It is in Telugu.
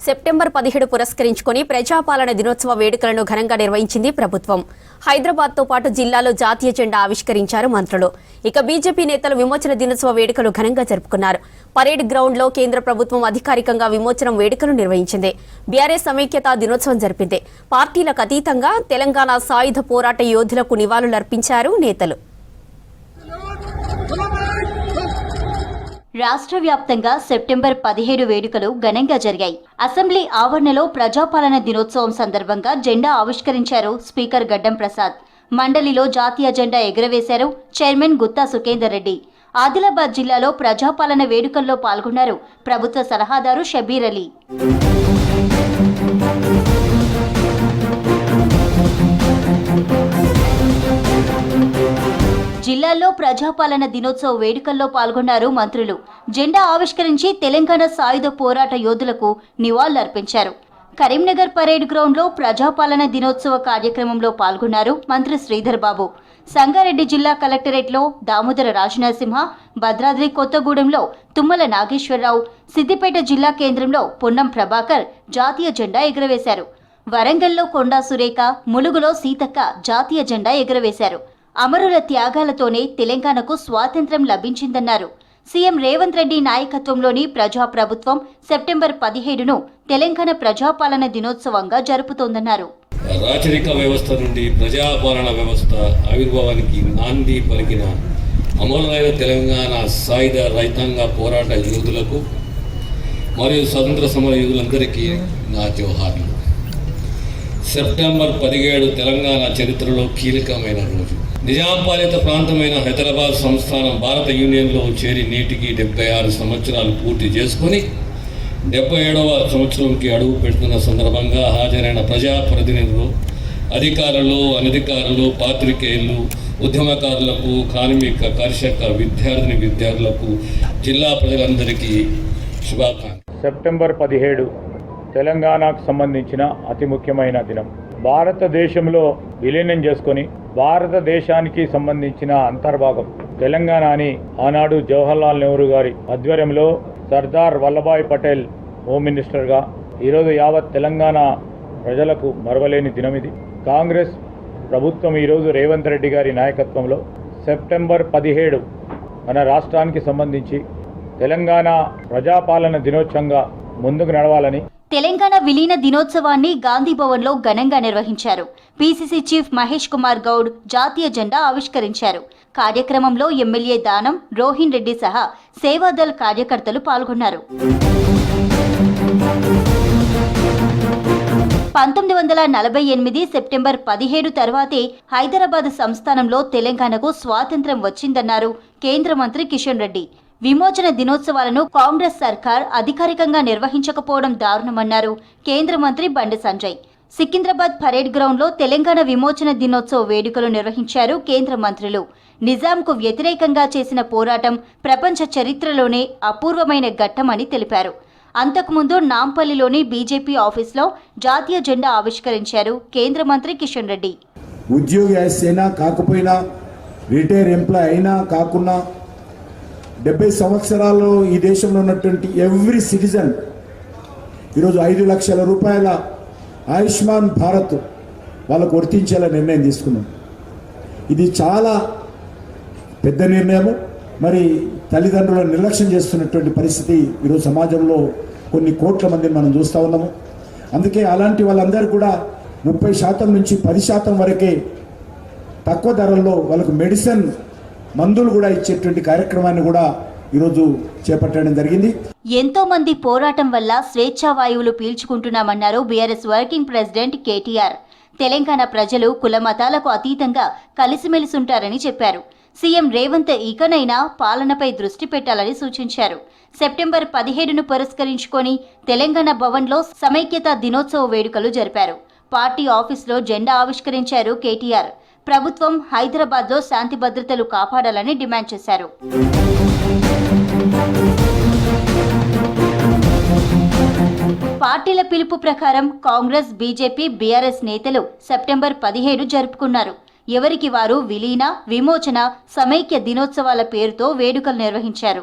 సెప్టెంబర్ 17 పురస్కరించుకొని ప్రజాపాలన దినోత్సవ వేడుకలను ఘనంగా నిర్వహించింది ప్రభుత్వం. హైదరాబాద్తో పాటు జిల్లాలో జాతీయ జెండా ఆవిష్కరించారు మంత్రులు. ఇక బీజేపీ నేతలు విమోచన దినోత్సవ వేడుకలు ఘనంగా జరుపుకున్నారు. పరేడ్ గ్రౌండ్లో కేంద్ర ప్రభుత్వం అధికారికంగా విమోచనం వేడుకలు నిర్వహించింది. బీఆర్ఎస్ సమైక్యతా దినోత్సవం జరిపింది. పార్టీలకు అతీతంగా తెలంగాణ సాయుధ పోరాట యోధులకు నివాళులర్పించారు నేతలు. రాష్ట్ర వ్యాప్తంగా సెప్టెంబర్ 17 వేడుకలు ఘనంగా జరిగాయి. అసెంబ్లీ ఆవరణలో ప్రజాపాలన దినోత్సవం సందర్భంగా జెండా ఆవిష్కరించారు స్పీకర్ గడ్డం ప్రసాద్. మండలిలో జాతీయ జెండా ఎగురవేశారు చైర్మన్ గుత్తా సుఖేందర్ రెడ్డి. ఆదిలాబాద్ జిల్లాలో ప్రజాపాలన వేడుకల్లో పాల్గొన్నారు ప్రభుత్వ సలహాదారు షబీర్ అలీ. జిల్లాల్లో ప్రజాపాలన దినోత్సవ వేడుకల్లో పాల్గొన్నారు మంత్రులు. జెండా ఆవిష్కరించి తెలంగాణ సాయుధ పోరాట యోధులకు నివాళులర్పించారు. కరీంనగర్ పరేడ్ గ్రౌండ్లో ప్రజాపాలన దినోత్సవ కార్యక్రమంలో పాల్గొన్నారు మంత్రి శ్రీధర్ బాబు. సంగారెడ్డి జిల్లా కలెక్టరేట్లో దామోదర రాజనరసింహ, భద్రాద్రి కొత్తగూడెంలో తుమ్మల నాగేశ్వరరావు, సిద్దిపేట జిల్లా కేంద్రంలో పొన్నం ప్రభాకర్ జాతీయ జెండా ఎగురవేశారు. వరంగల్లో కొండా సురేఖ, ములుగులో సీతక్క జాతీయ జెండా ఎగురవేశారు. అమరుల త్యాగాలతోనే తెలంగాణకు స్వాతంత్ర్యం లభించిందన్నారు. సీఎం రేవంత్ రెడ్డి నాయకత్వంలోని ప్రజాప్రభుత్వం సెప్టెంబర్ 17ను తెలంగాణ ప్రజాపాలన దినోత్సవంగా జరుపుతోందన్నారు. రాచరిక వ్యవస్థ నుండి ప్రజాపాలన వ్యవస్థ ఆవిర్భావానికి నాంది పలికిన అమరులైన తెలంగాణ సాయుధ రైతాంగ పోరాట యోధులకు మరియు స్వతంత్ర సమర యోధులందరికీ నా జోహార్లు. సెప్టెంబర్ 17 తెలంగాణ చరిత్రలో కీలకమైన రోజు. నిజాం పాలిత ప్రాంతమైన హైదరాబాద్ సంస్థానం భారత యూనియన్లో చేరి నేటికి 76 సంవత్సరాలు పూర్తి చేసుకుని 77వ సంవత్సరంకి అడుగు పెడుతున్న సందర్భంగా హాజరైన ప్రజాప్రతినిధులు, అధికారులు, అనధికారులు, పాత్రికేయులు, ఉద్యమకారులకు, కార్మిక, కర్షక, విద్యార్థులకు, జిల్లా ప్రజలందరికీ శుభాకాంక్షలు. సెప్టెంబర్ 17 తెలంగాణకు సంబంధించిన అతి ముఖ్యమైన దినం. భారతదేశంలో విలీనం చేసుకొని భారతదేశానికి సంబంధించిన అంతర్భాగం తెలంగాణ అని ఆనాడు జవహర్లాల్ నెహ్రూ గారి ఆధ్వర్యంలో సర్దార్ వల్లభాయ్ పటేల్ హోమ్ మినిస్టర్గా ఈరోజు యావత్ తెలంగాణ ప్రజలకు మరవలేని దినం ఇది. కాంగ్రెస్ ప్రభుత్వం ఈరోజు రేవంత్ రెడ్డి గారి నాయకత్వంలో సెప్టెంబర్ 17 మన రాష్ట్రానికి సంబంధించి తెలంగాణ ప్రజాపాలన దినోత్సవంగా ముందుకు నడవాలని తెలంగాణ విలీన దినోత్సవాన్ని గాంధీ భవన్లో ఘనంగా నిర్వహించారు. పీసీసీ చీఫ్ మహేష్ కుమార్ గౌడ్ జాతీయ జెండా ఆవిష్కరించారు. కార్యక్రమంలో ఎమ్మెల్యే దానం, రోహిన్ రెడ్డి సహా సేవాదళ్ కార్యకర్తలు పాల్గొన్నారు. 1948 సెప్టెంబర్ 17 తర్వాతే హైదరాబాద్ సంస్థానంలో తెలంగాణకు స్వాతంత్ర్యం వచ్చిందన్నారు కేంద్ర మంత్రి కిషన్ రెడ్డి. విమోచన దినోత్సవాలను కాంగ్రెస్ సర్కార్ అధికారికంగా నిర్వహించకపోవడం దారుణమన్నారు కేంద్ర మంత్రి బండి సంజయ్. సికింద్రాబాద్ పరేడ్ గ్రౌండ్లో తెలంగాణ విమోచన దినోత్సవ వేడుకలు నిర్వహించారు కేంద్ర మంత్రులు. నిజాంకు వ్యతిరేకంగా చేసిన పోరాటం ప్రపంచ చరిత్రలోనే అపూర్వమైన ఘట్టమని తెలిపారు. అంతకుముందు నాంపల్లిలోని బీజేపీ ఆఫీస్లో జాతీయ జెండా ఆవిష్కరించారు కేంద్ర మంత్రి కిషన్ రెడ్డి. ఉద్యోగి అయినా కాకపోయినా, రిటైర్ ఎంప్లాయ్ అయినా కాకున్నా 70 సంవత్సరాల్లో ఈ దేశంలో ఉన్నటువంటి ఎవ్రీ సిటిజన్ ఈరోజు 5 లక్షల రూపాయల ఆయుష్మాన్ భారత్ వాళ్ళకు వర్తించేలా నిర్ణయం తీసుకున్నాం. ఇది చాలా పెద్ద నిర్ణయము. మరి తల్లిదండ్రులను నిర్లక్ష్యం చేస్తున్నటువంటి పరిస్థితి ఈరోజు సమాజంలో కొన్ని కోట్ల మందిని మనం చూస్తూ ఉన్నాము. అందుకే అలాంటి వాళ్ళందరూ కూడా 30% నుంచి 10% వరకే తక్కువ ధరల్లో వాళ్ళకు మెడిసిన్ మందులు కూడా ఇచ్చేటువంటి కార్యక్రమాన్ని కూడా ఈరోజు చేపట్టడం జరిగింది. ఎంతో మంది పోరాటం వల్ల స్వేచ్ఛా వాయువులు పీల్చుకుంటున్నామన్నారు BRS working president KTR. Telangana ప్రజలు కుల మతాలకు అతీతంగా కలిసిమెలిసుంటారని చెప్పారు. సీఎం రేవంత్ ఇకనైనా పాలనపై దృష్టి పెట్టాలని సూచించారు. సెప్టెంబర్ 17ను పురస్కరించుకొని తెలంగాణ భవన్లో సమైక్యతా దినోత్సవ వేడుకలు జరిపారు. పార్టీ ఆఫీసులో జెండా ఆవిష్కరించారు కేటీఆర్. ప్రభుత్వం హైదరాబాద్లో శాంతి భద్రతలు కాపాడాలని డిమాండ్ చేశారు. పార్టీల పిలుపు ప్రకారం కాంగ్రెస్, బీజేపీ, బీఆర్ఎస్ నేతలు సెప్టెంబర్ 17 జరుపుకున్నారు. ఎవరికి వారు విలీన, విమోచన, సమైక్య దినోత్సవాల పేరుతో వేడుకలు నిర్వహించారు.